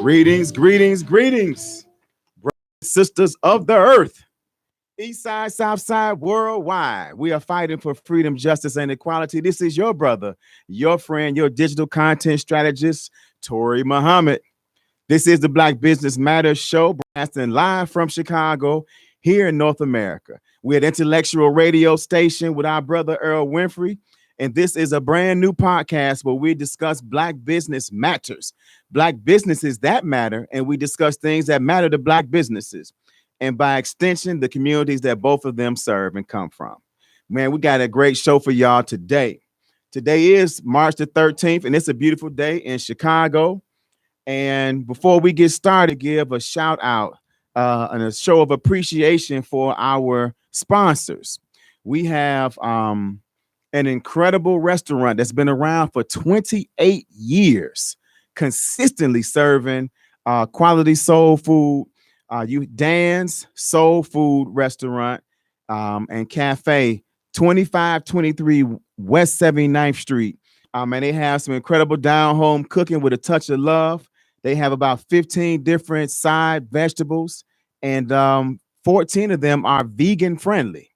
Greetings, greetings, greetings, brothers and sisters of the earth, east side, south side, worldwide. We are fighting for freedom, justice, and equality. This is your brother, your friend, your digital content strategist, Tori Muhammad. This is the Black Business Matters show, broadcasting live from Chicago here in North America. We're at Intellectual Radio Station with our brother Earl Winfrey. And this is a brand new podcast where we discuss Black business matters, Black businesses that matter, and we discuss things that matter to Black businesses. And by extension, the communities that both of them serve and come from. Man, we got a great show for y'all today. Today is March the 13th, and it's a beautiful day in Chicago. And before we get started, give a shout out and a show of appreciation for our sponsors. We have an incredible restaurant that's been around for 28 years, consistently serving quality soul food. Dan's Soul Food Restaurant and Cafe, 2523 West 79th Street. And they have some incredible down-home cooking with a touch of love. They have about 15 different side vegetables, and 14 of them are vegan friendly.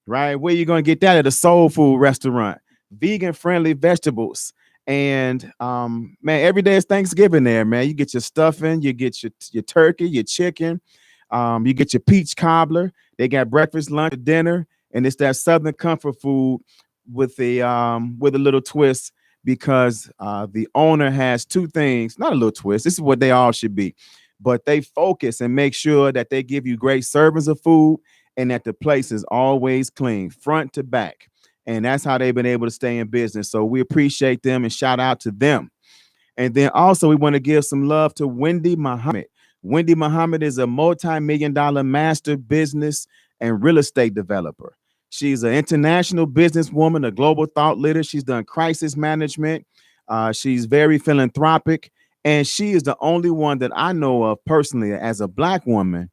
Right? Where you going to get that? At a soul food restaurant, vegan friendly vegetables. And man, every day is Thanksgiving there, man. You get your stuffing, you get your turkey, your chicken, you get your peach cobbler. They got breakfast, lunch, dinner, and it's that Southern comfort food with a little twist, because the owner has two things, not a little twist. This is what they all should be, but they focus and make sure that they give you great servings of food, and that the place is always clean, front to back. And that's how they've been able to stay in business. So we appreciate them and shout out to them. And then also we want to give some love to Wendy Muhammad. Wendy Muhammad is a multi-million-dollar master business and real estate developer. She's an international businesswoman, a global thought leader. She's done crisis management. She's very philanthropic. And she is the only one that I know of personally as a Black woman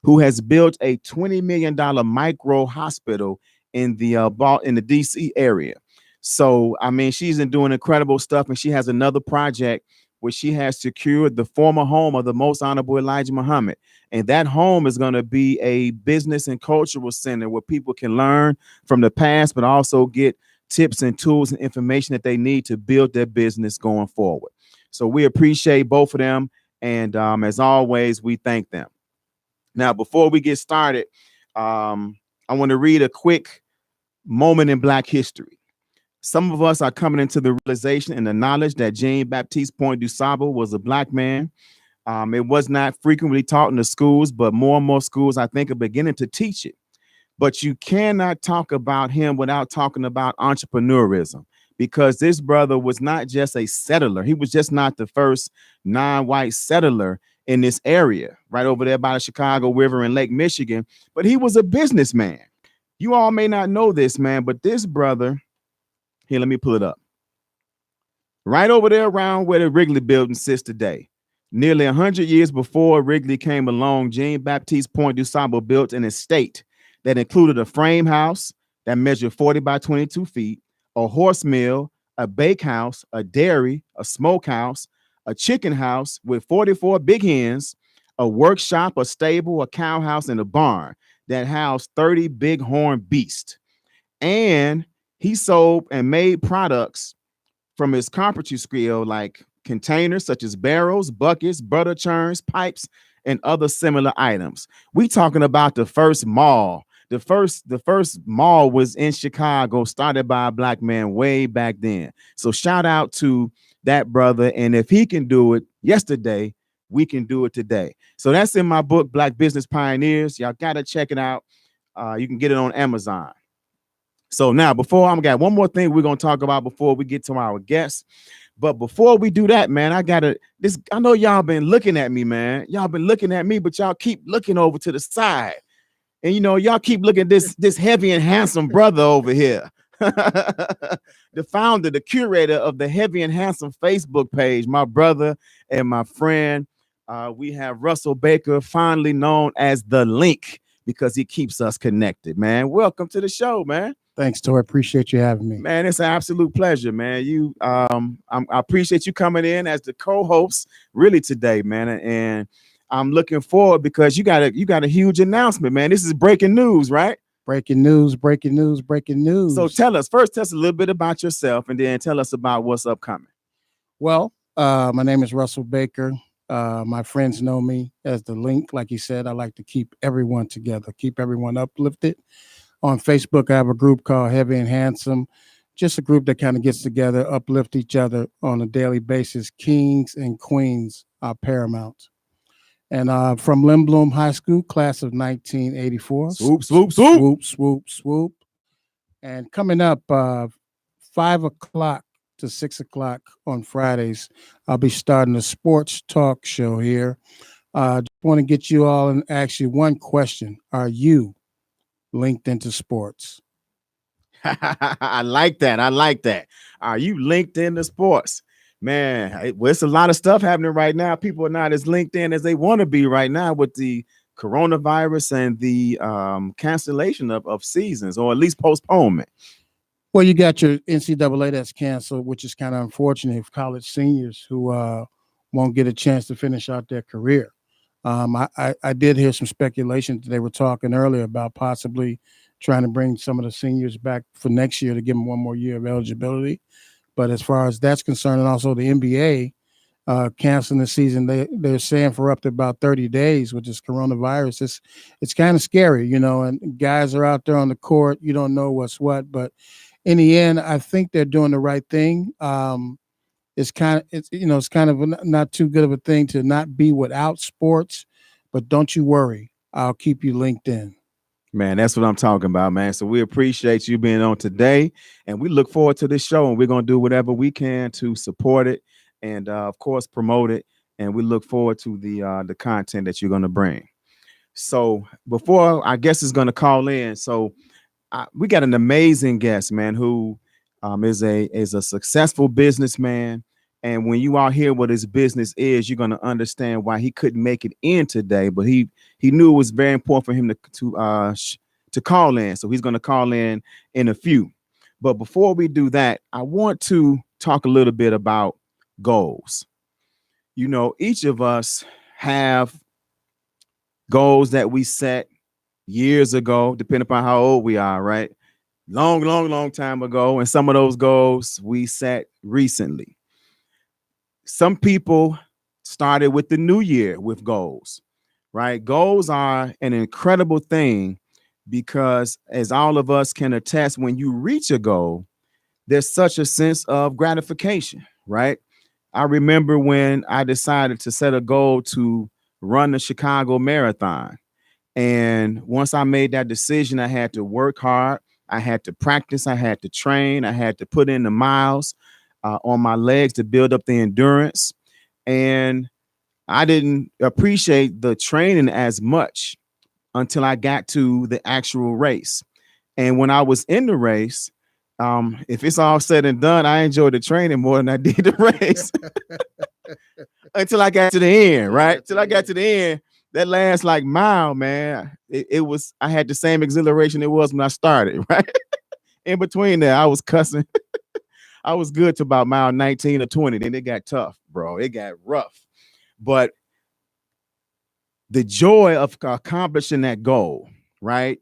who has built a $20 million micro hospital in the DC area. So, I mean, she's been doing incredible stuff, and she has another project where she has secured the former home of the Most Honorable Elijah Muhammad. And that home is going to be a business and cultural center where people can learn from the past, but also get tips and tools and information that they need to build their business going forward. So we appreciate both of them. And as always, we thank them. Now, before we get started, I want to read a quick moment in Black history. Some of us are coming into the realization and the knowledge that Jean-Baptiste Point du Sable was a Black man. It was not frequently taught in the schools, but more and more schools, I think, are beginning to teach it. But you cannot talk about him without talking about entrepreneurism, because this brother was not just a settler. He was just not the first non-white settler in this area right over there by the Chicago River and Lake Michigan, but he was a businessman. You all may not know this, man, but this brother here, let me pull it up. Right over there around where the Wrigley building sits today, nearly 100 years before Wrigley came along, Jean-Baptiste Point du Sable built an estate that included a frame house that measured 40 by 22 feet, a horse mill, a bakehouse, a dairy, a smokehouse, a chicken house with 44 big hens, a workshop, a stable, a cow house, and a barn that housed 30 bighorn beasts. And he sold and made products from his carpentry skill, like containers such as barrels, buckets, butter churns, pipes, and other similar items. We talking about the first mall. The first mall was in Chicago, started by a Black man way back then. So shout out to that brother. And if he can do it yesterday, we can do it today. So that's in my book, Black Business Pioneers. Y'all got to check it out. You can get it on Amazon. So now, I got one more thing we're going to talk about before we get to our guests. But before we do that, man, I know y'all been looking at me, man. Y'all been looking at me, but y'all keep looking over to the side. And, y'all keep looking at this heavy and handsome brother over here. The founder, the curator of the Heavy and Handsome Facebook page, my brother and my friend. We have Russell Baker, fondly known as The Link, because he keeps us connected, man. Welcome to the show, man. Thanks, Tori. Appreciate you having me. Man, it's an absolute pleasure, man. I appreciate you coming in as the co-host, really today, man. And I'm looking forward because you got a huge announcement, man. This is breaking news, right? Breaking news, breaking news, breaking So news. tell us a little bit about yourself, and then tell us about what's upcoming. Well, my name is Russell Baker. My friends know me as the Link. Like you said, I like to keep everyone together, keep everyone uplifted. On Facebook, I have a group called Heavy and Handsome, just a group that kind of gets together, uplift each other on a daily basis. Kings and queens are paramount. And from Lindblom High School, class of 1984. Swoop, swoop, swoop. Swoop, swoop, swoop. And coming up, 5 o'clock to 6 o'clock on Fridays, I'll be starting a sports talk show here. Just want to get you all and ask you one question. Are you linked into sports? I like that. I like that. Are you linked into sports? Man, it's a lot of stuff happening right now. People are not as linked in as they want to be right now with the coronavirus and the cancellation of seasons, or at least postponement. Well, you got your NCAA that's canceled, which is kind of unfortunate for college seniors who won't get a chance to finish out their career. I did hear some speculation that they were talking earlier about possibly trying to bring some of the seniors back for next year to give them one more year of eligibility. But as far as that's concerned, and also the NBA canceling the season, they're saying for up to about 30 days with this coronavirus. It's kind of scary, and guys are out there on the court. You don't know what's what, but in the end, I think they're doing the right thing. It's kind of not too good of a thing to not be without sports, but don't you worry, I'll keep you linked in. Man, that's what I'm talking about, man. So we appreciate you being on today, and we look forward to this show, and we're going to do whatever we can to support it and, of course, promote it. And we look forward to the content that you're going to bring. So before our guest is going to call in, we got an amazing guest, man, who is a successful businessman. And when you all hear what his business is, you're going to understand why he couldn't make it in today. But he knew it was very important for him to call in. So he's going to call in a few. But before we do that, I want to talk a little bit about goals. Each of us have goals that we set years ago, depending upon how old we are, right? Long time ago. And some of those goals we set recently. Some people started with the new year with goals, right? Goals are an incredible thing because, as all of us can attest, when you reach a goal, there's such a sense of gratification, right? I remember when I decided to set a goal to run the Chicago Marathon. And once I made that decision, I had to work hard. I had to practice. I had to train. I had to put in the miles on my legs to build up the endurance. And I didn't appreciate the training as much until I got to the actual race. And when I was in the race, if it's all said and done, I enjoyed the training more than I did the race until I got to the end, right? Till I got to the end, that last mile, man, I had the same exhilaration it was when I started, right? In between there, I was cussing. I was good to about mile 19 or 20. Then it got tough, bro. It got rough. But the joy of accomplishing that goal, right?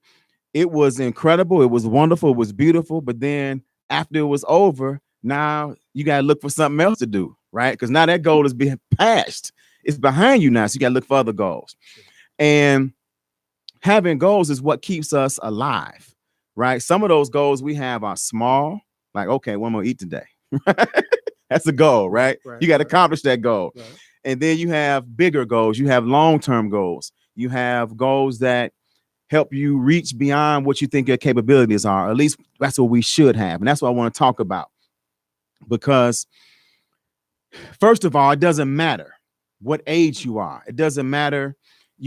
It was incredible. It was wonderful. It was beautiful. But then after it was over, now you got to look for something else to do, right? Because now that goal is being passed. It's behind you now. So you got to look for other goals. And having goals is what keeps us alive, right? Some of those goals we have are small. Like, okay, what am I gonna eat today? That's a goal, right? You got to accomplish that goal. Right. And then you have bigger goals. You have long-term goals. You have goals that help you reach beyond what you think your capabilities are. At least that's what we should have. And that's what I want to talk about. Because first of all, it doesn't matter what age you are. It doesn't matter, if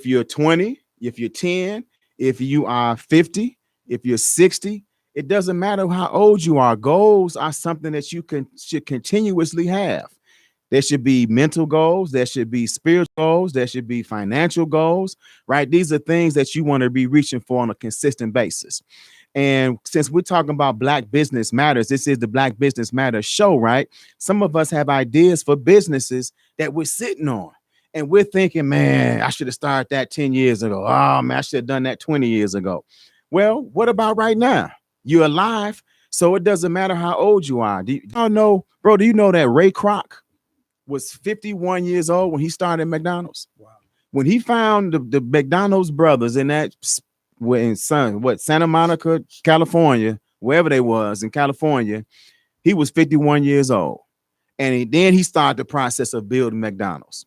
you're 20, if you're 10, if you are 50, if you're 60, it doesn't matter how old you are. Goals are something that you should continuously have. There should be mental goals. There should be spiritual goals. There should be financial goals, right? These are things that you want to be reaching for on a consistent basis. And since we're talking about Black Business Matters, this is the Black Business Matters show, right? Some of us have ideas for businesses that we're sitting on. And we're thinking, man, I should have started that 10 years ago. Oh, man, I should have done that 20 years ago. Well, what about right now? You're alive, so it doesn't matter how old you are. Y'all know, bro, do you know that Ray Kroc was 51 years old when he started McDonald's? Wow. When he found the McDonald's brothers in that Santa Monica, California, wherever they was in California, he was 51 years old. And then he started the process of building McDonald's.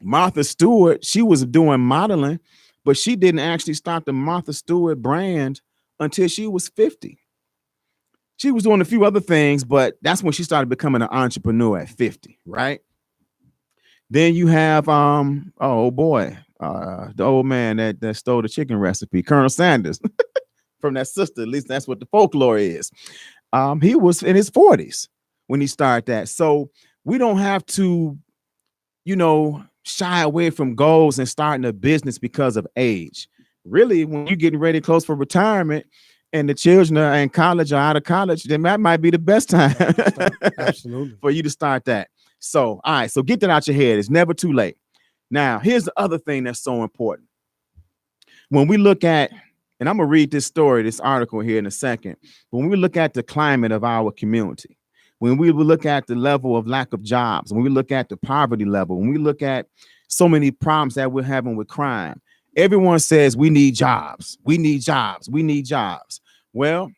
Martha Stewart, she was doing modeling, but she didn't actually start the Martha Stewart brand until she was 50. She was doing a few other things, but that's when she started becoming an entrepreneur at 50, right? Then you have the old man that stole the chicken recipe, Colonel Sanders, from that sister. At least that's what the folklore is. He was in his 40s when he started that. So we don't have to, shy away from goals and starting a business because of age. Really, when you're getting ready close for retirement and the children are in college or out of college, then that might be the best time Absolutely. for you to start that. So, all right, so get that out your head. It's never too late. Now, here's the other thing that's so important. When we look at, and I'm going to read this article here in a second. When we look at the climate of our community, when we look at the level of lack of jobs, when we look at the poverty level, when we look at so many problems that we're having with crime, everyone says we need jobs. We need jobs. We need jobs. Well,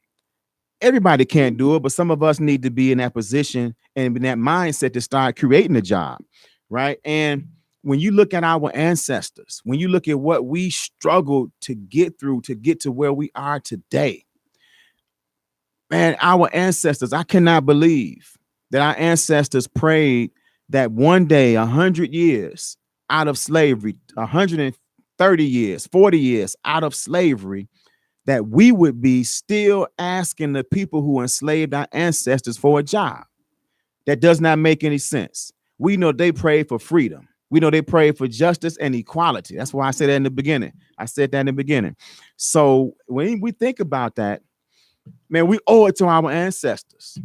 everybody can't do it, but some of us need to be in that position and in that mindset to start creating a job, right? And when you look at our ancestors, when you look at what we struggled to get through to get to where we are today, man, our ancestors, I cannot believe that our ancestors prayed that one day, 100 years out of slavery, 130 years, 40 years out of slavery, that we would be still asking the people who enslaved our ancestors for a job. That does not make any sense. We know they prayed for freedom. We know they prayed for justice and equality. That's why I said that in the beginning. So when we think about that, man, we owe it to our ancestors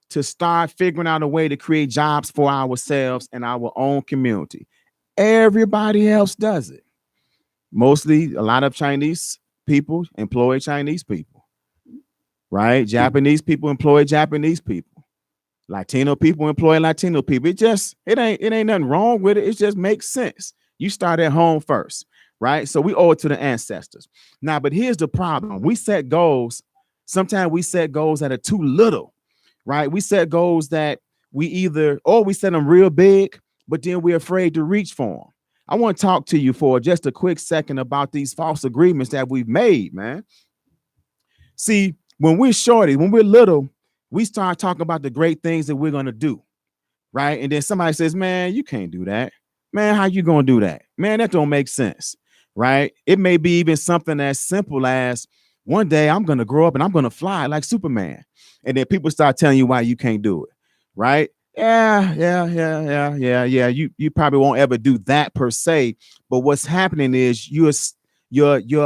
to start figuring out a way to create jobs for ourselves and our own community. Everybody else does it. Mostly a lot of Chinese people employ Chinese people, right? Japanese people employ Japanese people. Latino people employ Latino people. It ain't nothing wrong with it. It just makes sense. You start at home first, right? So we owe it to the ancestors. Now, but here's the problem. We set goals. Sometimes we set goals that are too little, right? We set goals that we set them real big, but then we're afraid to reach for them. I want to talk to you for just a quick second about these false agreements that we've made, man. See, when we're little, we start talking about the great things that we're going to do, right? And then somebody says, man, you can't do that. Man, how you going to do that? Man, that don't make sense, right? It may be even something as simple as one day I'm going to grow up and I'm going to fly like Superman. And then people start telling you why you can't do it, right? Yeah. You probably won't ever do that per se. But what's happening is your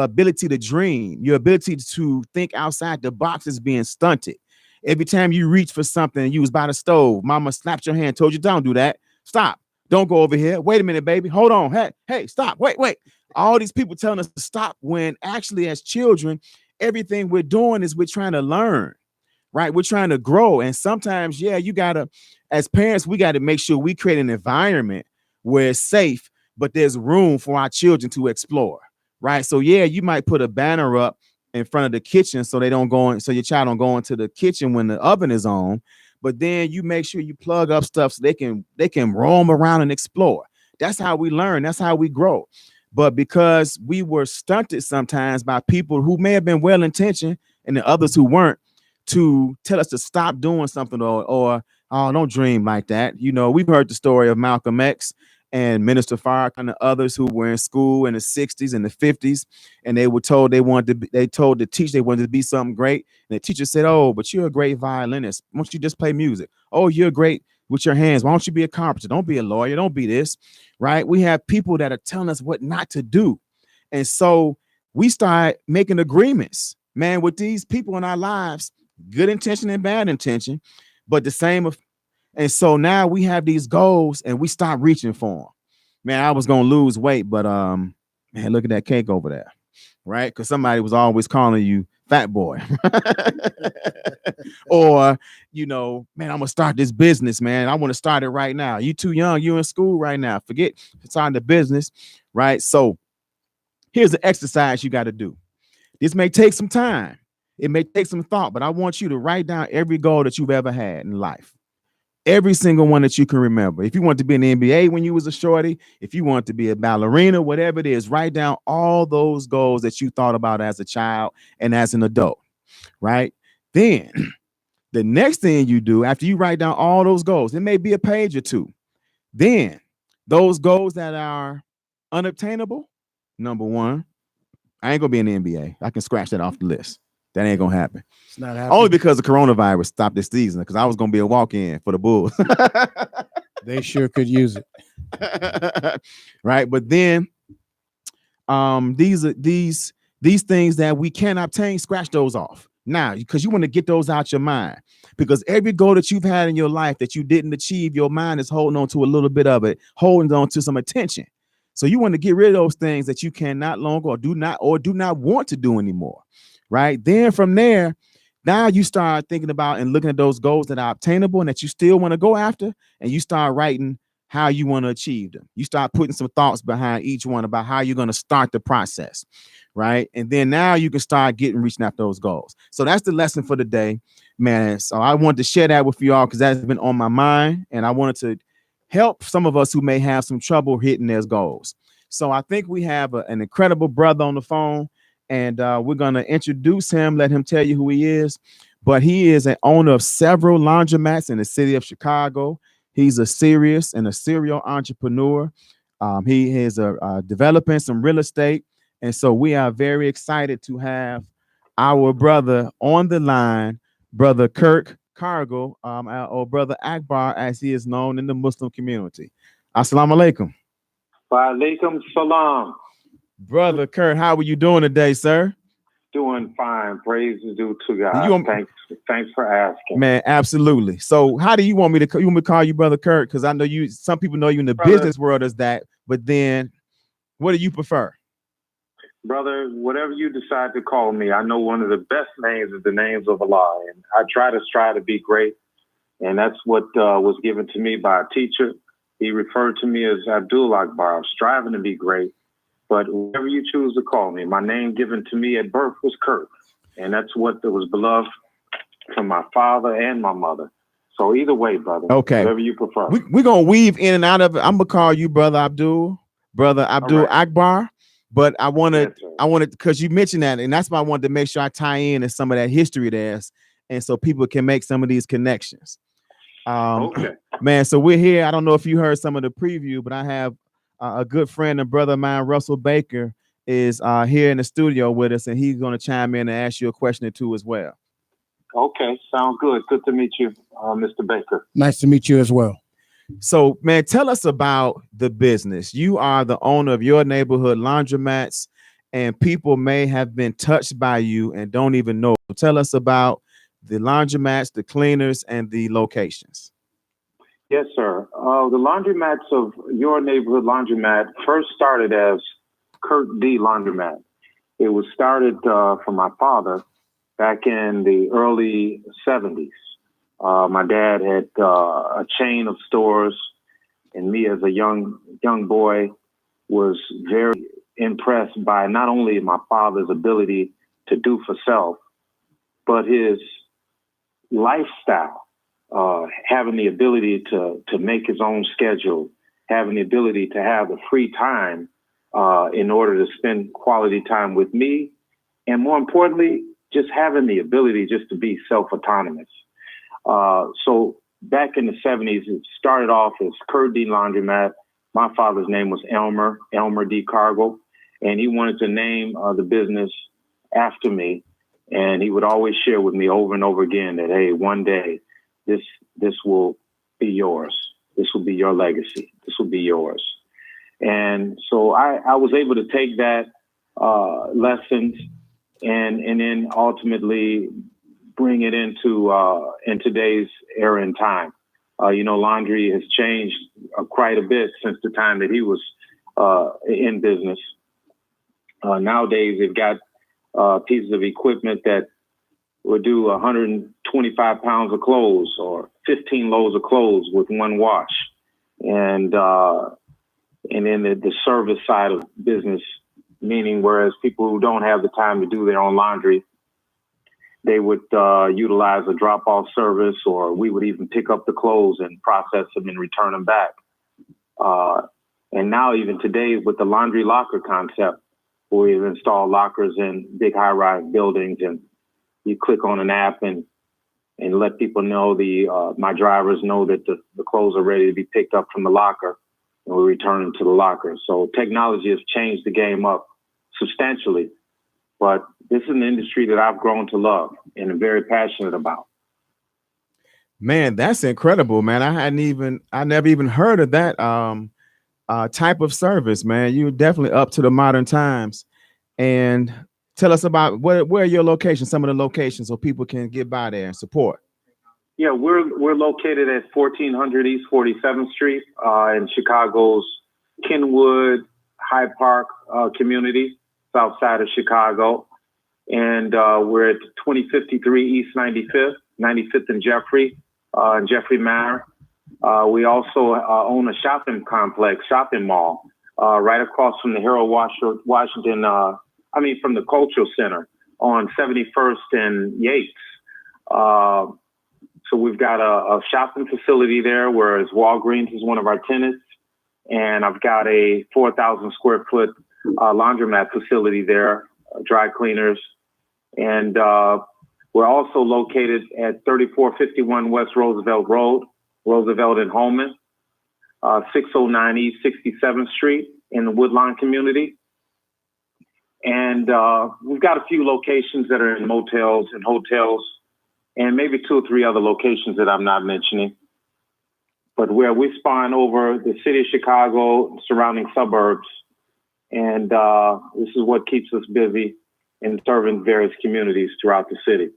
ability to dream, your ability to think outside the box is being stunted. Every time you reach for something, you was by the stove, mama slapped your hand, told you don't do that. Stop. Don't go over here. Wait a minute, baby. Hold on. Hey, stop. Wait. All these people telling us to stop when actually as children, everything we're doing is we're trying to learn, right? We're trying to grow. And sometimes, as parents, we got to make sure we create an environment where it's safe, but there's room for our children to explore, right? So you might put a banner up in front of the kitchen so your child don't go into the kitchen when the oven is on, but then you make sure you plug up stuff so they can roam around and explore. That's how we learn. That's how we grow. But because we were stunted sometimes by people who may have been well-intentioned and the others who weren't, to tell us to stop doing something or oh, don't dream like that. We've heard the story of Malcolm X and Minister Farrakhan and others who were in school in the 60s and the 50s, and they were told they told the teacher they wanted to be something great. And the teacher said, oh, but you're a great violinist. Why don't you just play music? Oh, you're a great with your hands. Why don't you be a carpenter? Don't be a lawyer. Don't be this, right? We have people that are telling us what not to do. And so we start making agreements, man, with these people in our lives, good intention and bad intention, but the same. And so now we have these goals and we start reaching for them. Man, I was going to lose weight, but man, look at that cake over there, right? Because somebody was always calling you fat boy. Or, man, I'm going to start this business, man. I want to start it right now. You too young. You in school right now. Forget starting the business, right? So here's the exercise you got to do. This may take some time. It may take some thought, but I want you to write down every goal that you've ever had in life. Every single one that you can remember. If you want to be in the NBA when you was a shorty, if you want to be a ballerina, whatever it is, write down all those goals that you thought about as a child and as an adult, right? Then the next thing you do after you write down all those goals, it may be a page or two. Then those goals that are unobtainable, number one, I ain't gonna be in the NBA. I can scratch that off the list. That ain't gonna happen. It's not happening. Only because the coronavirus stopped this season, because I was gonna be a walk-in for the Bulls. They sure could use it. Right. But then these things that we can't obtain, scratch those off now, because you want to get those out your mind. Because every goal that you've had in your life that you didn't achieve, your mind is holding on to a little bit of it, holding on to some attention. So you want to get rid of those things that you cannot longer or do not want to do anymore. Right. Then from there, now you start thinking about and looking at those goals that are obtainable and that you still want to go after, and you start writing how you want to achieve them. You start putting some thoughts behind each one about how you're going to start the process. Right. And then now you can start reaching after those goals. So that's the lesson for the day, man. So I wanted to share that with you all because that's been on my mind, and I wanted to help some of us who may have some trouble hitting their goals. So I think we have an incredible brother on the phone. And we're going to introduce him, let him tell you who he is. But he is an owner of several laundromats in the city of Chicago. He's a serial entrepreneur. He is developing some real estate. And so we are very excited to have our brother on the line, Brother Kirk Cargill, or Brother Akbar, as he is known in the Muslim community. Assalamu alaikum. Wa alaikum salam. Brother Kurt, how are you doing today, sir? Doing fine. Praise is due to God. Thanks for asking. Man, absolutely. So how do you want me to call you Brother Kurt? Because I know some people know you in the business world as that, but then what do you prefer? Brother, whatever you decide to call me, I know one of the best names is the names of Allah. And I try to strive to be great. And that's what was given to me by a teacher. He referred to me as Abdul Akbar, striving to be great. But whatever you choose to call me, my name given to me at birth was Kirk. And that's what was beloved from my father and my mother. So either way, brother. Okay. Whatever you prefer. We're going to weave in and out of it. I'm going to call you Brother Abdul right. Akbar. But I wanted, because you mentioned that, and that's why I wanted to make sure I tie in some of that history there. And so people can make some of these connections. Okay. Man, so we're here. I don't know if you heard some of the preview, but I have a good friend and brother of mine, Russell Baker, is here in the studio with us, and he's going to chime in and ask you a question or two as well. Okay, sounds good. Good to meet you, Mr. Baker. Nice to meet you as well. So, man, tell us about the business. You are the owner of Your Neighborhood Laundromats, and people may have been touched by you and don't even know. Tell us about the laundromats, the cleaners, and the locations. Yes, sir. The laundromats of Your Neighborhood Laundromat first started as Kurt D. Laundromat. It was started from my father back in the early 70s. My dad had a chain of stores, and me as a young boy was very impressed by not only my father's ability to do for self, but his lifestyle. Having the ability to make his own schedule, having the ability to have the free time in order to spend quality time with me, and more importantly, just having the ability just to be self-autonomous. So back in the 70s, it started off as Kurt D. Laundromat. My father's name was Elmer D. Cargill, and he wanted to name the business after me. And he would always share with me over and over again that, hey, one day this will be yours. This will be your legacy. This will be yours. And so I was able to take that lessons and then ultimately bring it into in today's era and time. Laundry has changed quite a bit since the time that he was in business. Nowadays, they've got pieces of equipment that will do 125 pounds of clothes or 15 loads of clothes with one wash. And then the service side of business, meaning whereas people who don't have the time to do their own laundry, they would utilize a drop-off service, or we would even pick up the clothes and process them and return them back. And now even today with the laundry locker concept, where we've installed lockers in big high-rise buildings, and you click on an app and let people know, my drivers know that the clothes are ready to be picked up from the locker, and we return them to the locker. So technology has changed the game up substantially, but this is an industry that I've grown to love and am very passionate about. Man, that's incredible, man. I never even heard of that type of service, man. You're definitely up to the modern times. And tell us about where are your locations, some of the locations, so people can get by there and support. Yeah, we're located at 1400 East 47th Street in Chicago's Kenwood Hyde Park community, south side of Chicago. And we're at 2053 East 95th and Jeffrey Manor. We also own a shopping mall right across from the Harold Washington, from the Cultural Center on 71st and Yates. So we've got a shopping facility there, whereas Walgreens is one of our tenants. And I've got a 4,000 square foot laundromat facility there, dry cleaners. And we're also located at 3451 West Roosevelt Road, Roosevelt and Holman, 609 East 67th Street in the Woodlawn community. And we've got a few locations that are in motels and hotels, and maybe 2 or 3 other locations that I'm not mentioning. But where we span over the city of Chicago, surrounding suburbs. And this is what keeps us busy in serving various communities throughout the city.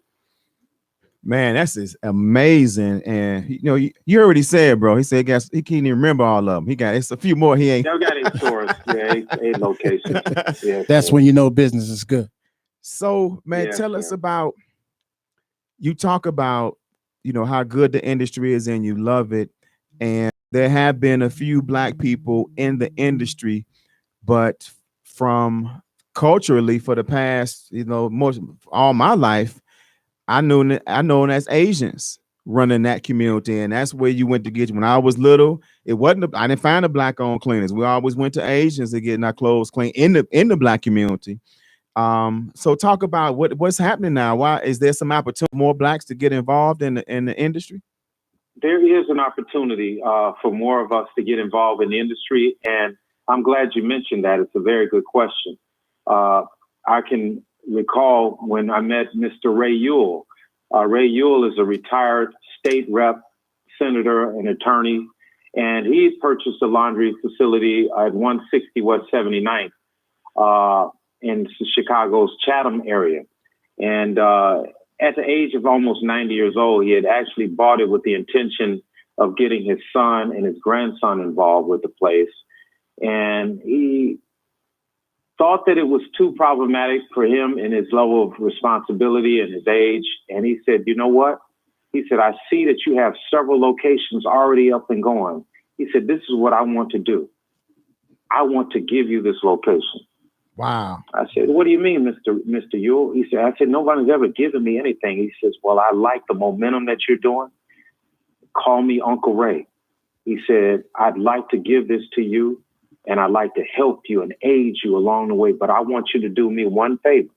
Man, that's just amazing. And you already said, bro. He said he can't even remember all of them. It's a few more. He ain't. Y'all got 8 stores. Yeah, 8 locations. Yeah, that's when you know business is good. So, man, tell us about. You talk about how good the industry is and you love it, and there have been a few Black people in the industry, but from culturally for the past all my life, I known as Asians running that community, and that's where you went to get. When I was little, I didn't find the Black-owned cleaners. We always went to Asians to get our clothes clean in the Black community. So talk about what's happening now. Why is there some opportunity for more Blacks to get involved in the industry? There is an opportunity for more of us to get involved in the industry, and I'm glad you mentioned that. It's a very good question. I can recall when I met Mr. Ray Ewell. Ray Ewell is a retired state rep, senator, and attorney, and he purchased a laundry facility at 160 West 79th in Chicago's Chatham area. And at the age of almost 90 years old, he had actually bought it with the intention of getting his son and his grandson involved with the place. And he thought that it was too problematic for him in his level of responsibility and his age. And he said, you know what? He said, I see that you have several locations already up and going. He said, this is what I want to do. I want to give you this location. Wow. I said, what do you mean, Mr. Ewell? He said, nobody's ever given me anything. He says, well, I like the momentum that you're doing. Call me Uncle Ray. He said, I'd like to give this to you, and I'd like to help you and aid you along the way, but I want you to do me one favor.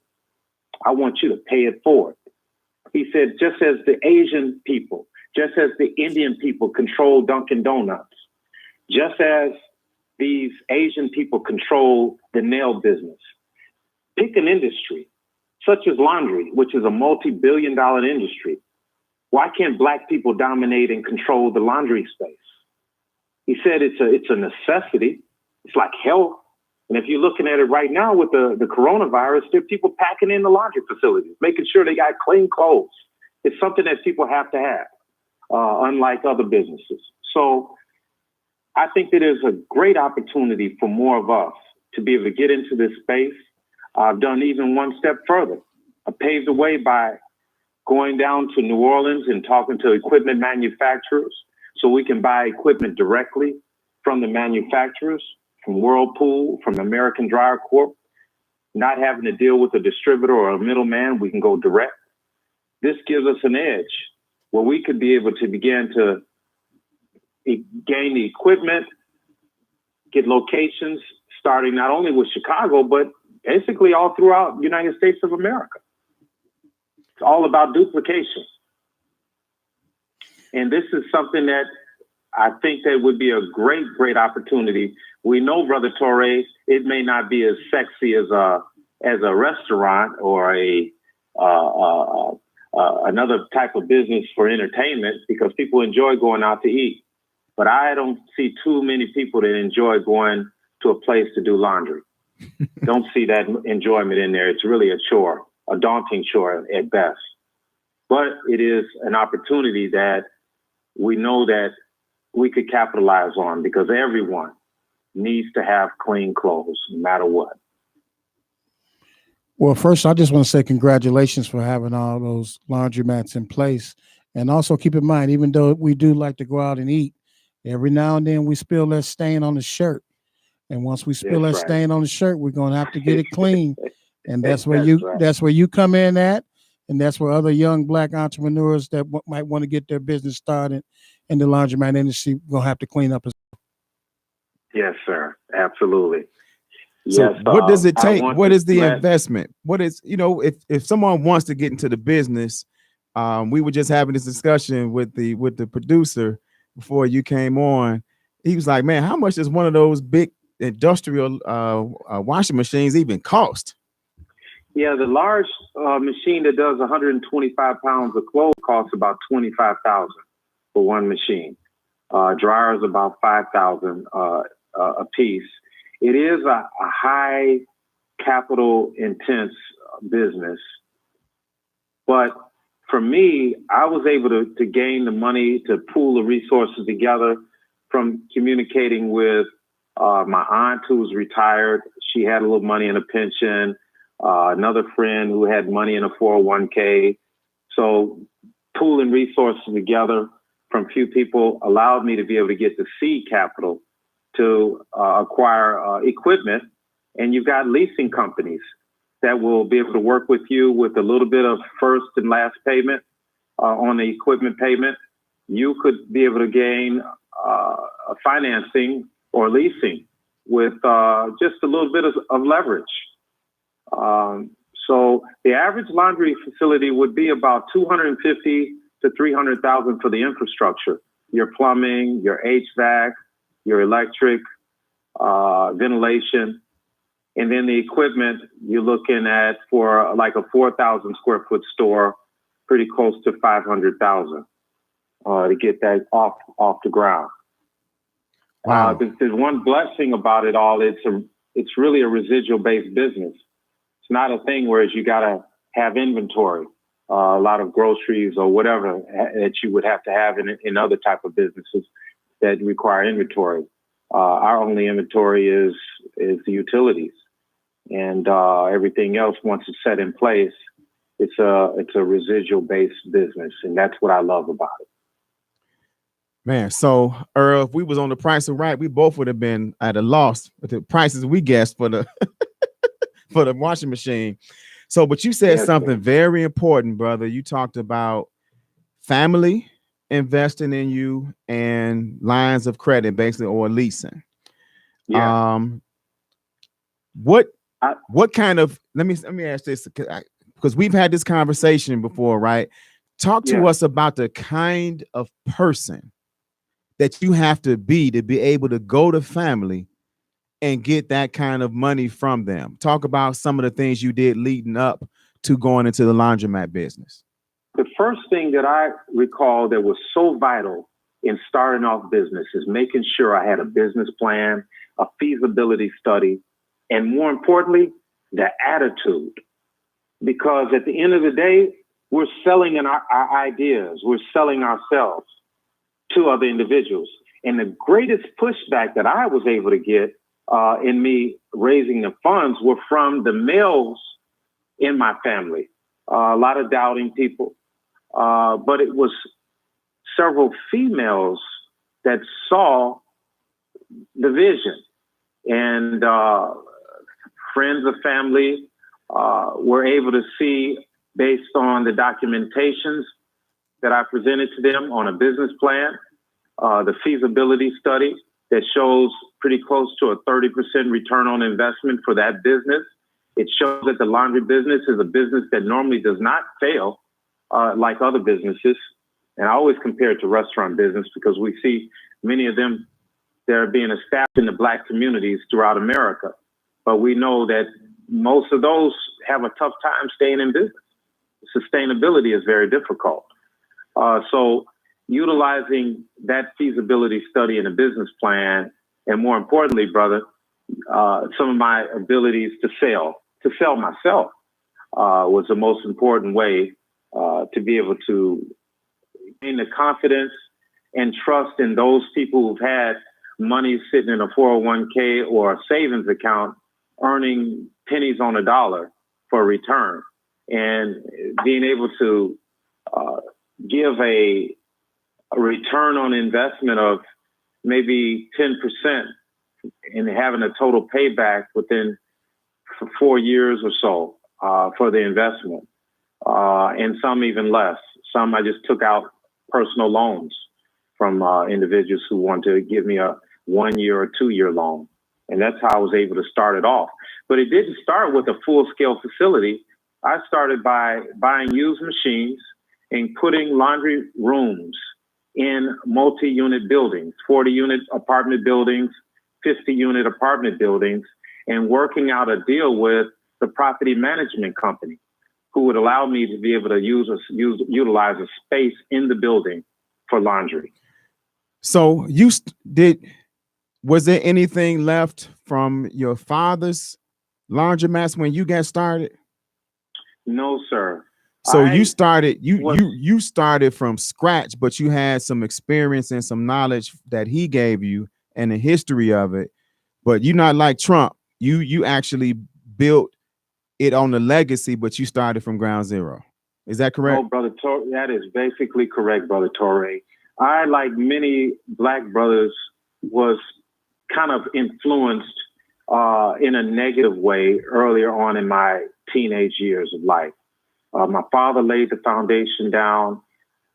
I want you to pay it forward. He said, just as the Asian people, just as the Indian people control Dunkin' Donuts, just as these Asian people control the nail business, pick an industry such as laundry, which is a multi-billion-dollar industry, why can't Black people dominate and control the laundry space? He said it's a necessity. It's like health. And if you're looking at it right now with the coronavirus, there are people packing in the laundry facilities, making sure they got clean clothes. It's something that people have to have, unlike other businesses. So I think that there's a great opportunity for more of us to be able to get into this space. I've done even one step further. I paved the way by going down to New Orleans and talking to equipment manufacturers so we can buy equipment directly from the manufacturers, from Whirlpool, from American Dryer Corp, not having to deal with a distributor or a middleman. We can go direct. This gives us an edge where we could be able to begin to gain the equipment, get locations, starting not only with Chicago, but basically all throughout the United States of America. It's all about duplication. And this is something that I think that would be a great, great opportunity. We know, Brother Torre, it may not be as sexy as a restaurant or another type of business for entertainment, because people enjoy going out to eat. But I don't see too many people that enjoy going to a place to do laundry. Don't see that enjoyment in there. It's really a chore, a daunting chore at best. But it is an opportunity that we know that we could capitalize on, because everyone needs to have clean clothes, no matter what. Well, first, I just want to say congratulations for having all those laundromats in place. And also keep in mind, even though we do like to go out and eat, every now and then we spill that stain on the shirt. And once we spill that stain on the shirt, we're going to have to get it clean. And that's where that's where you come in at. And that's where other young Black entrepreneurs that might want to get their business started in the laundromat industry going to have to clean up. Yes, sir. Absolutely. So yes, what does it take? What is the investment? What is, if someone wants to get into the business, we were just having this discussion with the producer before you came on. He was like, man, how much does one of those big industrial washing machines even cost? Yeah, the large machine that does 125 pounds of clothes costs about $25,000 for one machine. Dryers about $5,000 a piece. It is a high capital intense business, but for me, I was able to gain the money to pool the resources together from communicating with my aunt who's retired. She had a little money in a pension. Another friend who had money in a 401k. So pooling resources together from few people allowed me to be able to get the seed capital to acquire equipment. And you've got leasing companies that will be able to work with you with a little bit of first and last payment on the equipment payment. You could be able to gain financing or leasing with just a little bit of leverage. So the average laundry facility would be about $250,000 to $300,000 for the infrastructure, your plumbing, your HVAC, your electric, ventilation, and then the equipment you're looking at for like a 4,000 square foot store, pretty close to $500,000 to get that off the ground. Wow. There's one blessing about it all. It's really a residual based business. It's not a thing where you got to have inventory, a lot of groceries or whatever that you would have to have in other type of businesses that require inventory. Our only inventory is the utilities, and everything else, once it's set in place, it's a residual based business, and that's what I love about it. Man, so Earl, if we was on The Price of Right, we both would have been at a loss with the prices we guessed for the for the washing machine. So, but you said something very important, brother. You talked about family investing in you and lines of credit, basically, or leasing. Yeah. What kind of, let me ask this, because we've had this conversation before, right? Talk to us about the kind of person that you have to be able to go to family and get that kind of money from them. Talk about some of the things you did leading up to going into the laundromat business. The first thing that I recall that was so vital in starting off business is making sure I had a business plan, a feasibility study, and more importantly, the attitude. Because at the end of the day, we're selling our ideas, we're selling ourselves to other individuals. And the greatest pushback that I was able to get in me raising the funds were from the males in my family. A lot of doubting people. But it was several females that saw the vision, and friends of family were able to see, based on the documentations that I presented to them on a business plan, the feasibility study that shows pretty close to a 30% return on investment for that business. It shows that the laundry business is a business that normally does not fail like other businesses. And I always compare it to restaurant business because we see many of them that are being established in the Black communities throughout America. But we know that most of those have a tough time staying in business. Sustainability is very difficult. So utilizing that feasibility study in a business plan, and more importantly, brother, some of my abilities to sell myself was the most important way to be able to gain the confidence and trust in those people who've had money sitting in a 401k or a savings account earning pennies on a dollar for a return, and being able to give a return on investment of maybe 10% and having a total payback within 4 years or so for the investment, and some even less. Some I just took out personal loans from individuals who wanted to give me a 1 year or 2 year loan. And that's how I was able to start it off. But it didn't start with a full scale facility. I started by buying used machines and putting laundry rooms in multi-unit buildings, 40-unit apartment buildings, 50-unit apartment buildings, and working out a deal with the property management company who would allow me to be able to utilize a space in the building for laundry. So was there anything left from your father's laundromats when you got started? No, sir. So you started from scratch, but you had some experience and some knowledge that he gave you and the history of it. But you're not like Trump. You actually built it on the legacy, but you started from ground zero. Is that correct? Oh, brother Torre, that is basically correct, brother Torre. I, like many Black brothers, was kind of influenced in a negative way earlier on in my teenage years of life. My father laid the foundation down,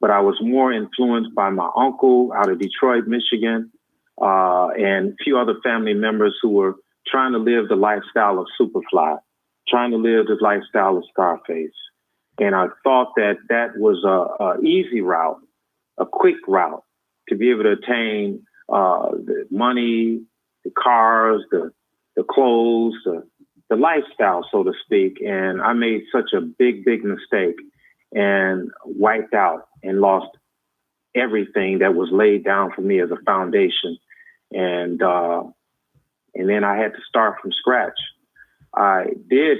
but I was more influenced by my uncle out of Detroit, Michigan, and a few other family members who were trying to live the lifestyle of Superfly, trying to live the lifestyle of Scarface. And I thought that that was a easy route, a quick route to be able to attain the money, the cars, the clothes, the lifestyle, so to speak. And I made such a big mistake and wiped out and lost everything that was laid down for me as a foundation. And then I had to start from scratch. I did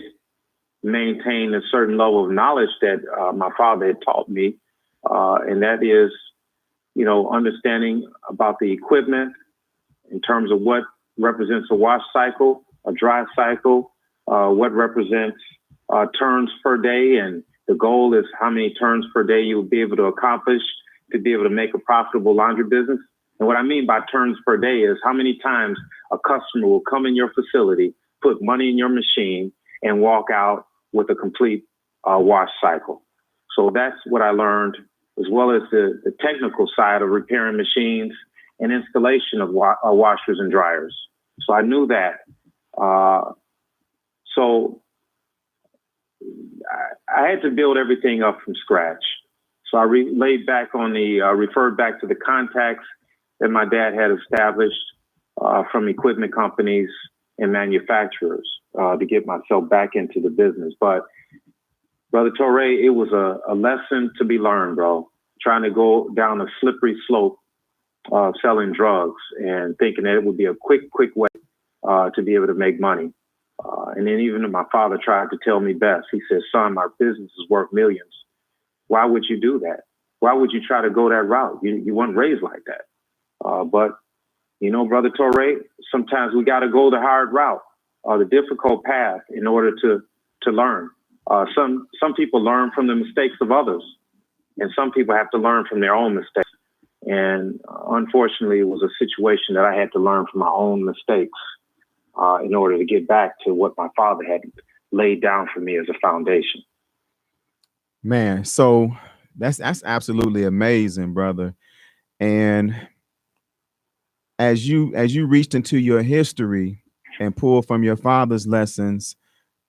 maintain a certain level of knowledge that my father had taught me, and that is, understanding about the equipment in terms of what represents a wash cycle, a dry cycle, what represents turns per day, and the goal is how many turns per day you'll be able to accomplish to be able to make a profitable laundry business. And what I mean by turns per day is how many times a customer will come in your facility, put money in your machine, and walk out with a complete wash cycle. So that's what I learned, as well as the technical side of repairing machines and installation of washers and dryers. So I knew that. So I had to build everything up from scratch. So I referred back to the contacts that my dad had established from equipment companies and manufacturers to get myself back into the business. But Brother Torre, it was a lesson to be learned, bro. Trying to go down a slippery slope of selling drugs and thinking that it would be a quick way to be able to make money. And then even my father tried to tell me best. He said, son, my business is worth millions. Why would you do that? Why would you try to go that route? You weren't raised like that. But, you know, Brother Torre, sometimes we got to go the hard route, the difficult path in order to learn. Some people learn from the mistakes of others, and some people have to learn from their own mistakes. And unfortunately, it was a situation that I had to learn from my own mistakes in order to get back to what my father had laid down for me as a foundation. Man, so that's absolutely amazing, brother. And as you reached into your history and pulled from your father's lessons,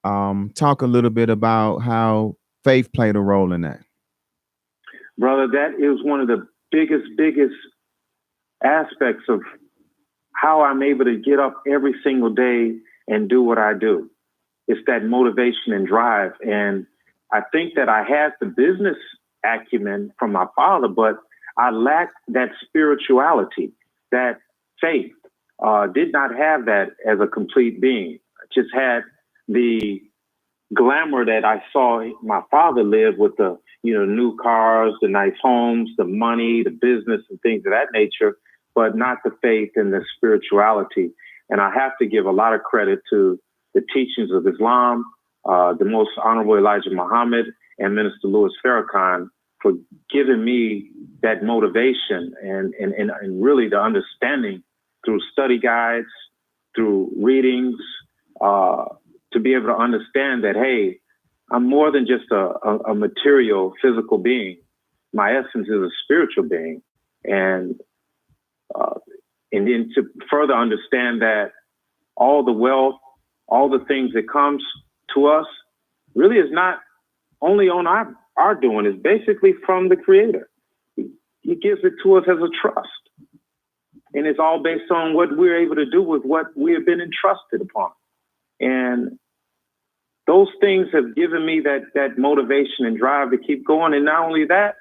talk a little bit about how faith played a role in that. Brother, that is one of the biggest aspects of how I'm able to get up every single day and do what I do. It's that motivation and drive. And I think that I had the business acumen from my father, but I lacked that spirituality, that faith. Did not have that as a complete being. Just had the glamour that I saw my father live with, the new cars, the nice homes, the money, the business and things of that nature, but not the faith and the spirituality. And I have to give a lot of credit to the teachings of Islam, the Most Honorable Elijah Muhammad and Minister Louis Farrakhan for giving me that motivation and really the understanding through study guides, through readings, to be able to understand that, hey, I'm more than just a material, physical being. My essence is a spiritual being. And then to further understand that all the wealth, all the things that comes to us really is not only on our doing, it's basically from the Creator. He gives it to us as a trust. And it's all based on what we're able to do with what we have been entrusted upon. And those things have given me that motivation and drive to keep going. And not only that,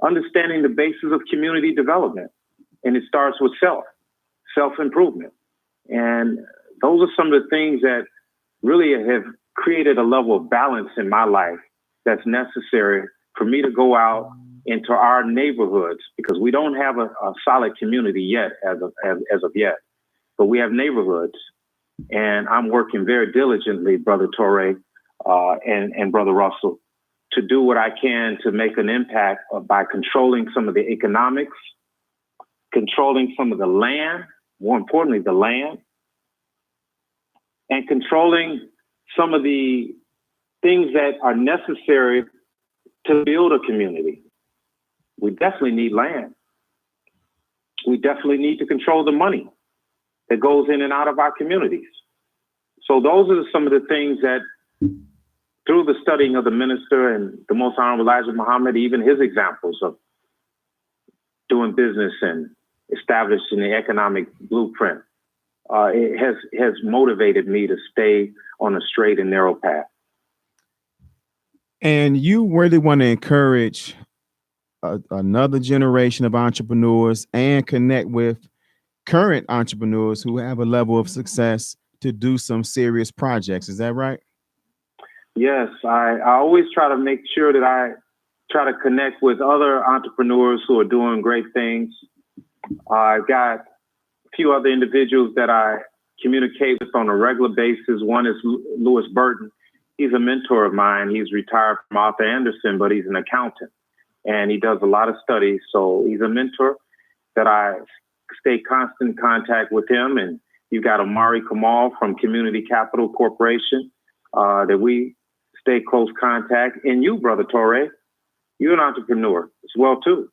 understanding the basis of community development. And it starts with self-improvement. And those are some of the things that really have created a level of balance in my life that's necessary for me to go out into our neighborhoods, because we don't have a solid community yet as of yet, but we have neighborhoods. And I'm working very diligently, Brother Torre and Brother Russell, to do what I can to make an impact by controlling some of the economics, controlling some of the land, more importantly, the land, and controlling some of the things that are necessary to build a community. We definitely need land. We definitely need to control the money that goes in and out of our communities. So those are some of the things that, through the studying of the minister and the Most Honorable Elijah Muhammad, even his examples of doing business and establishing the economic blueprint, it has motivated me to stay on a straight and narrow path. And you really want to encourage another generation of entrepreneurs and connect with current entrepreneurs who have a level of success to do some serious projects. Is that right? Yes, I always try to make sure that I try to connect with other entrepreneurs who are doing great things. I've got a few other individuals that I communicate with on a regular basis. One is Louis Burton. He's a mentor of mine. He's retired from Arthur Anderson, but he's an accountant and he does a lot of studies. So he's a mentor that I stay constant contact with him. And you've got Amari Kamal from Community Capital Corporation that we stay close contact. And you, Brother Torre, you're an entrepreneur as well, too.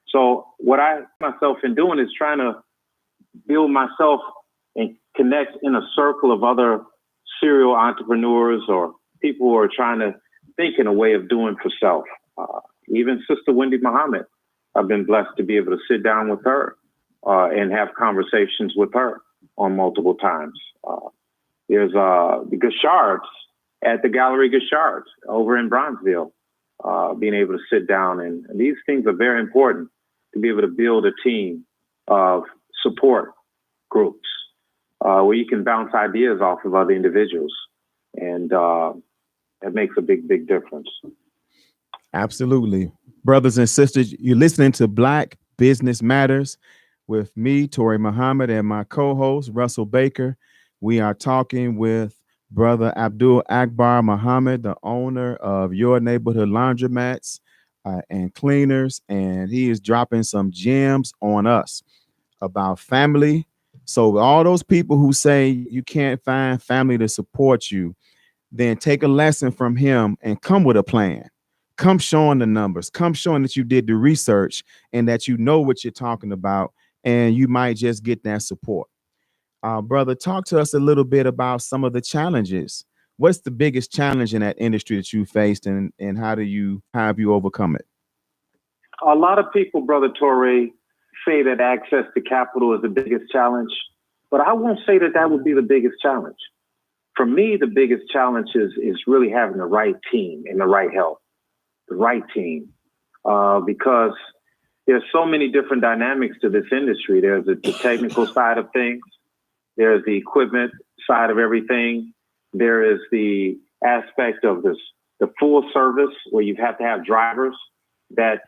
So what I myself in doing is trying to build myself and connect in a circle of other serial entrepreneurs or people who are trying to think in a way of doing for self. Even Sister Wendy Muhammad, I've been blessed to be able to sit down with her and have conversations with her on multiple times. There's the Gashards at the Gallery Gashard over in Bronzeville, being able to sit down. And these things are very important to be able to build a team of support groups where you can bounce ideas off of other individuals. And that makes a big, big difference. Absolutely. Brothers and sisters, you're listening to Black Business Matters with me, Tori Muhammad, and my co-host, Russell Baker. We are talking with Brother Abdul Akbar Muhammad, the owner of Your Neighborhood Laundromats and Cleaners, and he is dropping some gems on us about family. So all those people who say you can't find family to support you, then take a lesson from him and come with a plan. Come showing the numbers, come showing that you did the research and that you know what you're talking about, and you might just get that support. Brother, talk to us a little bit about some of the challenges. What's the biggest challenge in that industry that you faced, and how have you overcome it? A lot of people, Brother Torre, say that access to capital is the biggest challenge, but I won't say that would be the biggest challenge. For me, the biggest challenge is really having the right team and the right help. The right team, because there's so many different dynamics to this industry. There's the technical side of things. There's the equipment side of everything. There is the aspect of the full service where you have to have drivers that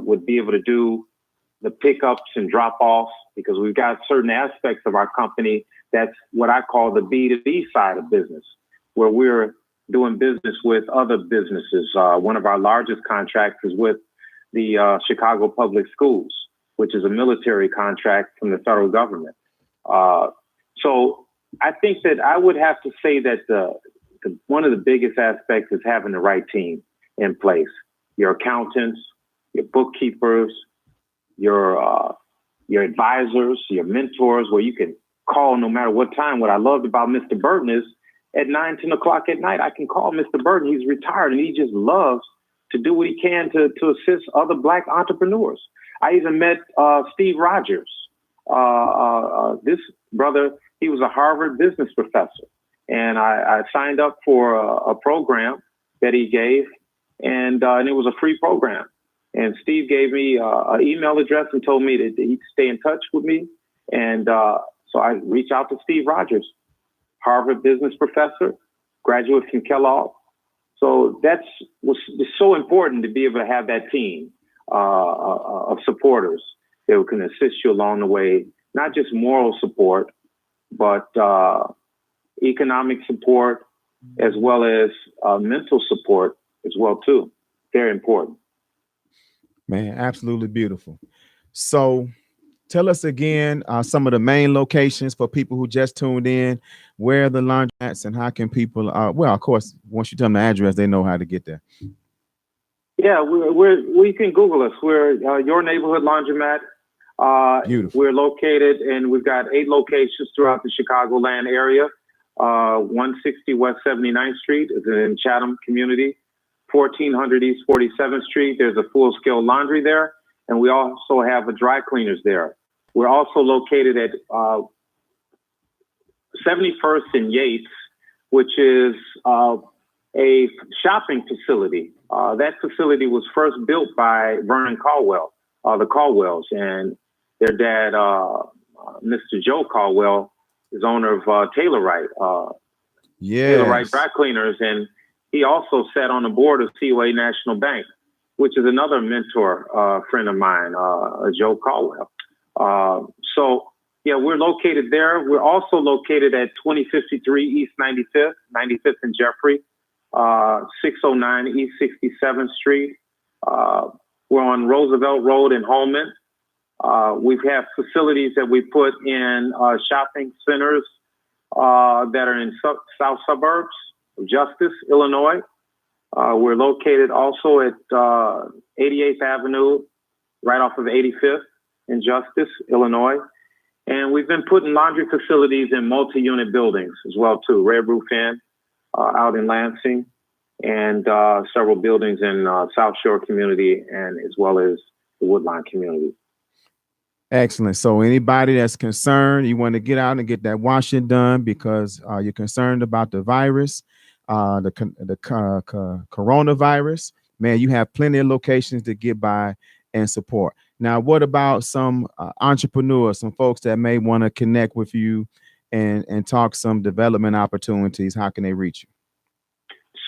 would be able to do the pickups and drop offs, because we've got certain aspects of our company that's what I call the B2B side of business, where we're doing business with other businesses. One of our largest contracts is with the Chicago Public Schools, which is a military contract from the federal government. So I think that I would have to say that one of the biggest aspects is having the right team in place. Your accountants, your bookkeepers, your advisors, your mentors, where you can call no matter what time. What I loved about Mr. Burton is at 9, 10 o'clock at night, I can call Mr. Burton. He's retired and he just loves to do what he can to assist other Black entrepreneurs. I even met Steve Rogers. This brother, he was a Harvard business professor. And I signed up for a program that he gave, and it was a free program. And Steve gave me an email address and told me that he'd stay in touch with me. And so I reached out to Steve Rogers, Harvard business professor, graduate from Kellogg. So was so important to be able to have that team of supporters that can assist you along the way, not just moral support, but economic support, as well as mental support as well, too. Very important. Man, absolutely beautiful. So tell us again some of the main locations for people who just tuned in. Where are the laundromats and how can people? Well, of course, once you tell them the address, they know how to get there. Yeah, we can Google us. We're Your Neighborhood Laundromat. Beautiful. We're located, and we've got 8 locations throughout the Chicagoland area. 160 West 79th Street is in Chatham community. 1400 East 47th Street. There's a full-scale laundry there, and we also have a dry cleaners there. We're also located at 71st and Yates, which is a shopping facility. That facility was first built by Vernon Caldwell, the Caldwells, and their dad, Mr. Joe Caldwell, is owner of Taylor Wright. Taylor Wright Dry Cleaners, and he also sat on the board of COA National Bank, which is another mentor friend of mine, Joe Caldwell. So, yeah, we're located there. We're also located at 2053 East 95th and Jeffrey, 609 East 67th Street. We're on Roosevelt Road in Holman. We have facilities that we put in shopping centers that are in south suburbs of Justice, Illinois. We're located also at 88th Avenue, right off of 85th in Justice, Illinois. And we've been putting laundry facilities in multi-unit buildings as well, too. Red Roof Inn out in Lansing, and several buildings in South Shore community, and as well as the Woodline community. Excellent. So anybody that's concerned, you want to get out and get that washing done because you're concerned about the virus, coronavirus, man, you have plenty of locations to get by and support. Now, what about some entrepreneurs, some folks that may want to connect with you and talk some development opportunities? How can they reach you?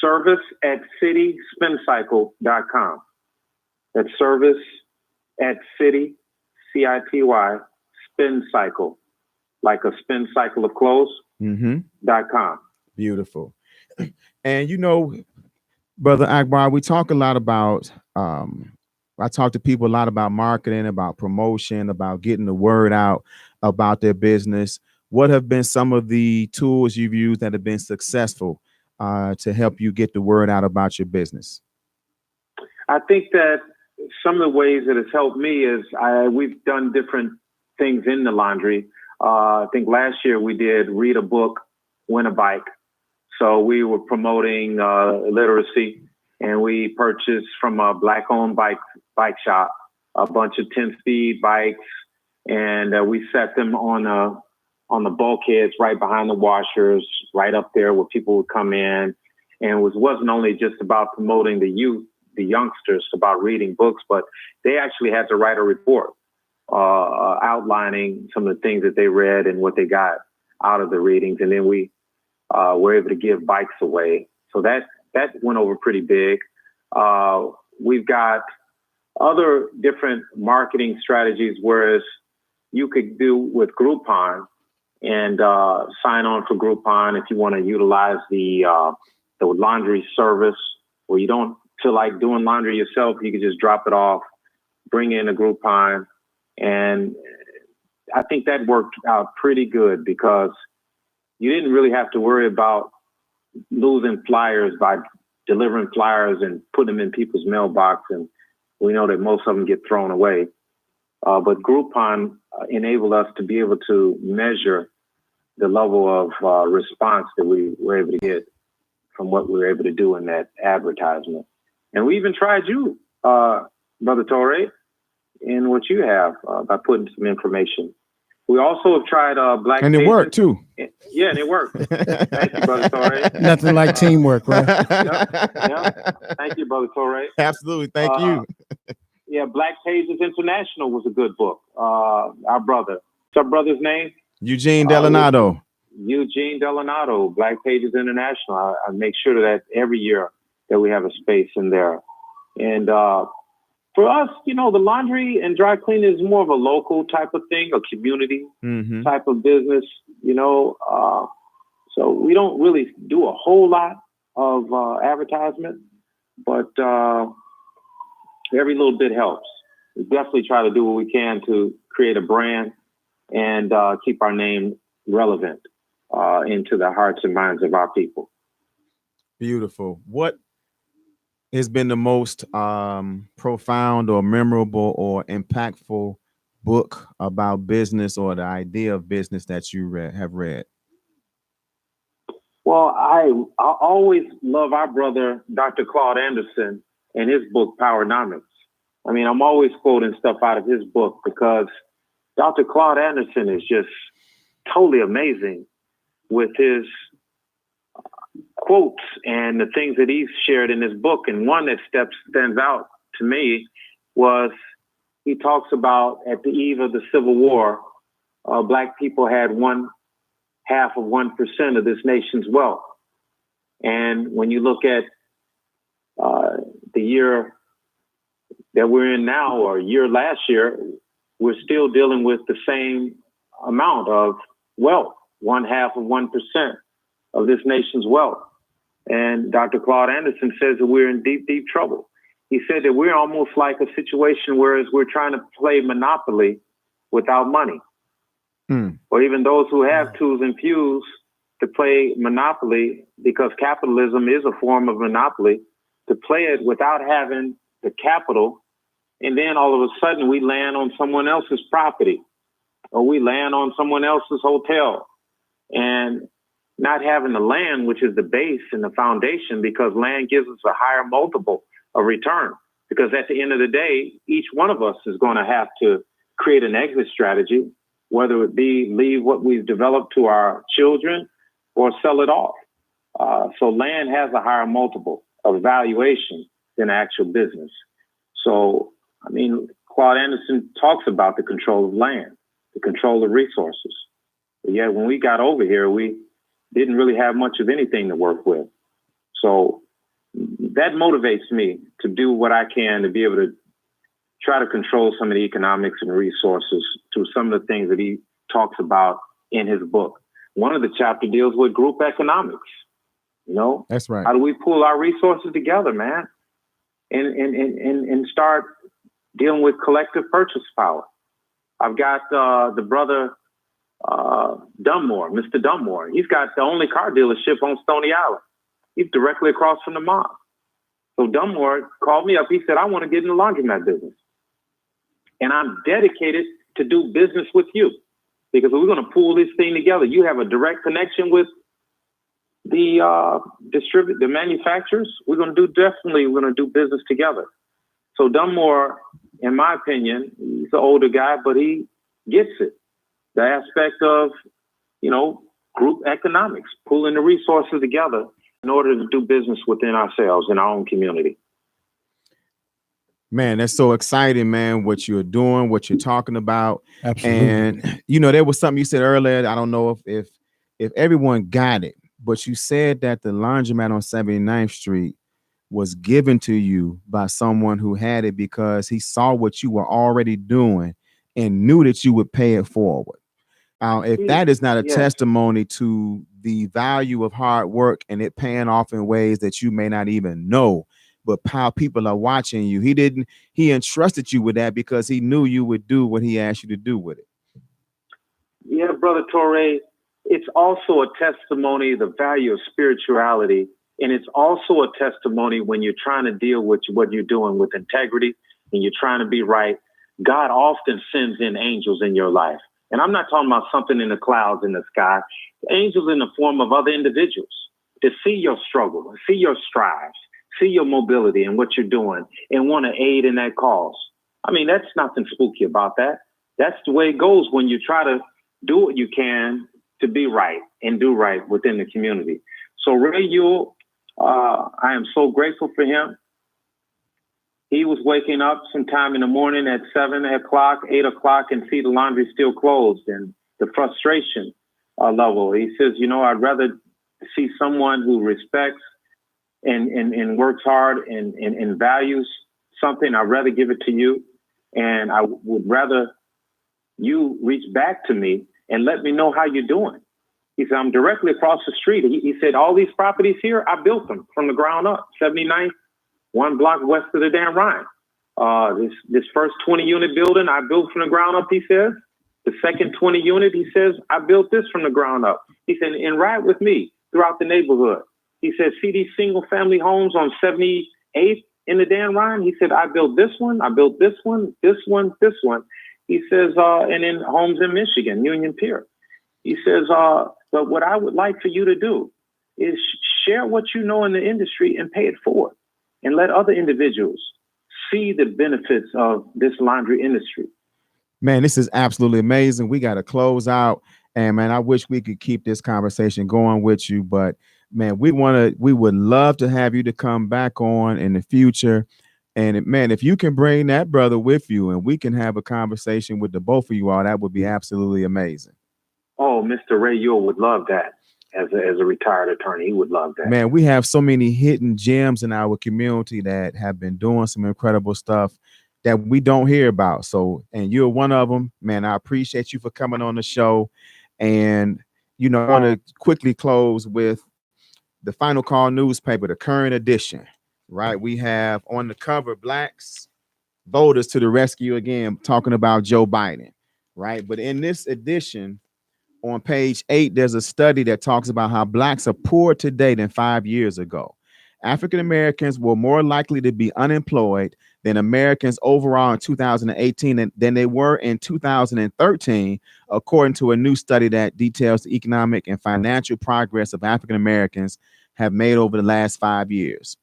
Service at cityspincycle.com. That's service at city, CITY, spin cycle, like a spin cycle of clothes, .com. Beautiful. And Brother Akbar, we talk a lot about, I talk to people a lot about marketing, about promotion, about getting the word out about their business. What have been some of the tools you've used that have been successful to help you get the word out about your business? I think that some of the ways that it's helped me is we've done different things in the laundry. I think last year we did read a book, win a bike. So we were promoting literacy, and we purchased from a Black-owned bike shop a bunch of 10-speed bikes, and we set them on the bulkheads right behind the washers, right up there where people would come in. And it wasn't only just about promoting the youth, the youngsters, about reading books, but they actually had to write a report outlining some of the things that they read and what they got out of the readings. And then we were able to give bikes away. So that went over pretty big. We've got other different marketing strategies, whereas you could do with Groupon and sign on for Groupon if you want to utilize the laundry service, where you don't feel like doing laundry yourself. You can just drop it off, bring in a Groupon. And I think that worked out pretty good because you didn't really have to worry about losing flyers by delivering flyers and putting them in people's mailbox. And we know that most of them get thrown away. But Groupon enabled us to be able to measure the level of response that we were able to get from what we were able to do in that advertisement. And we even tried you, Brother Torre, in what you have by putting some information. We also have tried Black and it worked too. Yeah, and it worked. Thank you, Brother Torre. Nothing like teamwork, right? Yep. Thank you, Brother Torre. Absolutely. Thank you. Yeah, Black Pages International was a good book. Our brother. What's our brother's name? Eugene Delanato. Eugene Delanato, Black Pages International. I make sure that every year that we have a space in there. And for us, the laundry and dry cleaning is more of a local type of thing, a community type of business, so we don't really do a whole lot of advertisement, but every little bit helps. We definitely try to do what we can to create a brand and keep our name relevant into the hearts and minds of our people. Beautiful. What has been the most profound or memorable or impactful book about business or the idea of business that you have read? Well, I always love our brother, Dr. Claude Anderson, and his book, Powernomics. I mean, I'm always quoting stuff out of his book because Dr. Claude Anderson is just totally amazing with his quotes and the things that he's shared in his book. And one that stands out to me was he talks about at the eve of the Civil War, Black people had 1/2 of 1% of this nation's wealth. And when you look at the year that we're in now, or year last year, we're still dealing with the same amount of wealth, 1/2 of 1% of this nation's wealth. And Dr. Claude Anderson says that we're in deep, deep trouble. He said that we're almost like a situation whereas we're trying to play Monopoly without money. Or even those who have tools and pews to play Monopoly, because capitalism is a form of Monopoly, to play it without having the capital. And then all of a sudden we land on someone else's property, or we land on someone else's hotel, and not having the land, which is the base and the foundation, because land gives us a higher multiple of return. Because at the end of the day, each one of us is going to have to create an exit strategy, whether it be leave what we've developed to our children or sell it off. So land has a higher multiple of valuation than actual business. So, I mean, Claude Anderson talks about the control of land, the control of resources. But yet when we got over here, we didn't really have much of anything to work with. So that motivates me to do what I can to be able to try to control some of the economics and resources through some of the things that he talks about in his book. One of the chapter deals with group economics. You know, that's right. How do we pull our resources together, man, and start dealing with collective purchase power? I've got the brother Dunmore, Mr. Dunmore. He's got the only car dealership on Stony Island. He's directly across from the mall. So Dunmore called me up. He said, I want to get in the laundromat business. And I'm dedicated to do business with you because we're going to pull this thing together. You have a direct connection with the the manufacturers. We're going to do business together. So Dunmore, in my opinion, he's an older guy, but he gets it. The aspect of, you know, group economics, pulling the resources together in order to do business within ourselves in our own community. Man, that's so exciting, man, what you're doing, what you're talking about. Absolutely. And, you know, there was something you said earlier. I don't know if everyone got it, but you said that the laundromat on 79th Street was given to you by someone who had it because he saw what you were already doing and knew that you would pay it forward. If that is not a testimony to the value of hard work and it paying off in ways that you may not even know, but how people are watching you, he entrusted you with that because he knew you would do what he asked you to do with it. Yeah, Brother Torre, it's also a testimony of the value of spirituality. And it's also a testimony when you're trying to deal with what you're doing with integrity and you're trying to be right. God often sends in angels in your life. And I'm not talking about something in the clouds in the sky. Angels in the form of other individuals to see your struggle, see your strives, see your mobility and what you're doing and want to aid in that cause. I mean, that's nothing spooky about that. That's the way it goes when you try to do what you can to be right and do right within the community. So Ray Ewell, I am so grateful for him. He was waking up sometime in the morning at 7 o'clock, 8 o'clock, and see the laundry still closed and the frustration level. He says, you know, I'd rather see someone who respects and works hard and values something. I'd rather give it to you. And I would rather you reach back to me and let me know how you're doing. He said, I'm directly across the street. He said, all these properties here, I built them from the ground up. 79th, one block west of the Dan Ryan. This first 20 unit building, I built from the ground up, he says. The second 20 unit, he says, I built this from the ground up. He said, and ride with me throughout the neighborhood. He said, see these single family homes on 78th in the Dan Ryan? He said, I built this one, I built this one, this one, this one. He says, and then homes in Michigan, Union Pier. He says, but what I would like for you to do is share what you know in the industry and pay it forward and let other individuals see the benefits of this laundry industry. Man, this is absolutely amazing. We got to close out. And man, I wish we could keep this conversation going with you, but man, we would love to have you to come back on in the future. And man, if you can bring that brother with you and we can have a conversation with the both of you all, that would be absolutely amazing. Oh, Mr. Ray Ewell would love that. As a retired attorney, he would love that. Man, we have so many hidden gems in our community that have been doing some incredible stuff that we don't hear about. So, and you're one of them, man. I appreciate you for coming on the show. And, you know, I want to quickly close with the Final Call newspaper, the current edition, right? We have on the cover, Blacks voters to the rescue again, talking about Joe Biden, right? But in this edition, on page 8, there's a study that talks about how Blacks are poorer today than 5 years ago. African Americans were more likely to be unemployed than Americans overall in 2018 than they were in 2013, according to a new study that details the economic and financial progress of African Americans have made over the last 5 years.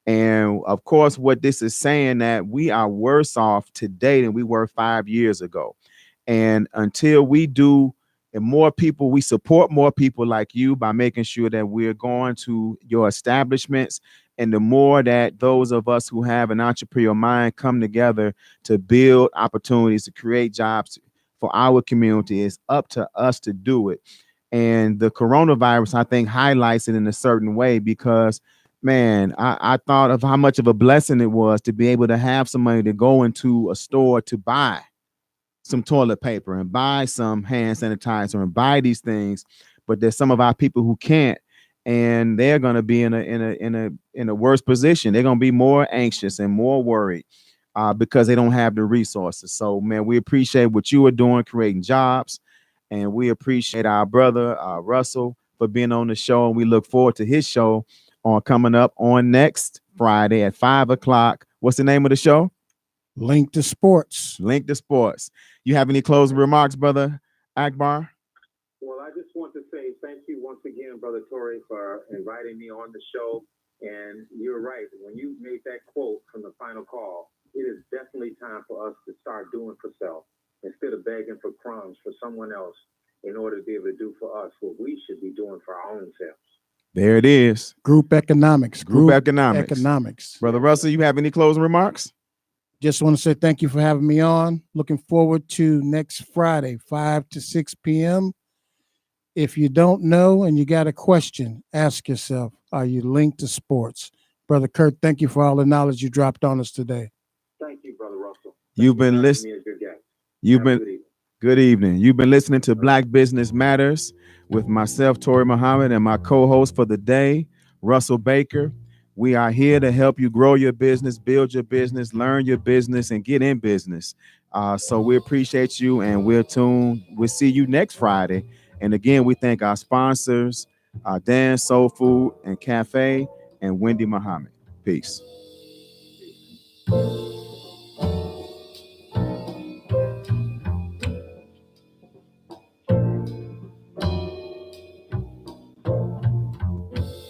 And of course, what this is saying that we are worse off today than we were 5 years ago. And until we do And more people, we support more people like you by making sure that we're going to your establishments. And the more that those of us who have an entrepreneurial mind come together to build opportunities, to create jobs for our community, it's up to us to do it. And the coronavirus, I think, highlights it in a certain way because, man, I thought of how much of a blessing it was to be able to have some money to go into a store to buy some toilet paper and buy some hand sanitizer and buy these things. But there's some of our people who can't, and they're going to be in a worse position. They're going to be more anxious and more worried because they don't have the resources. So, man, we appreciate what you are doing, creating jobs, and we appreciate our brother Russell for being on the show. And we look forward to his show on coming up on next Friday at 5 o'clock. What's the name of the show? Link to Sports. Link to Sports. You have any closing remarks, brother Akbar? Well, I just want to say thank you once again, Brother Torrey, for inviting me on the show. And you're right. When you made that quote from the final call, it is definitely time for us to start doing for self instead of begging for crumbs for someone else in order to be able to do for us what we should be doing for our own selves. There it is. Group economics. Group economics. Brother Russell, you have any closing remarks? Just want to say thank you for having me on. Looking forward to next Friday, 5 to 6 p.m. If you don't know and you got a question, ask yourself, are you linked to sports? Brother Kurt, thank you for all the knowledge you dropped on us today. Thank you, Brother Russell. You've been listening. Good evening. You've been listening to Black Business Matters with myself, Torrey Muhammad, and my co-host for the day, Russell Baker. We are here to help you grow your business, build your business, learn your business, and get in business. So we appreciate you, and we'll see you next Friday. And again, we thank our sponsors, Dan Soul Food and Cafe, and Wendy Muhammad. Peace.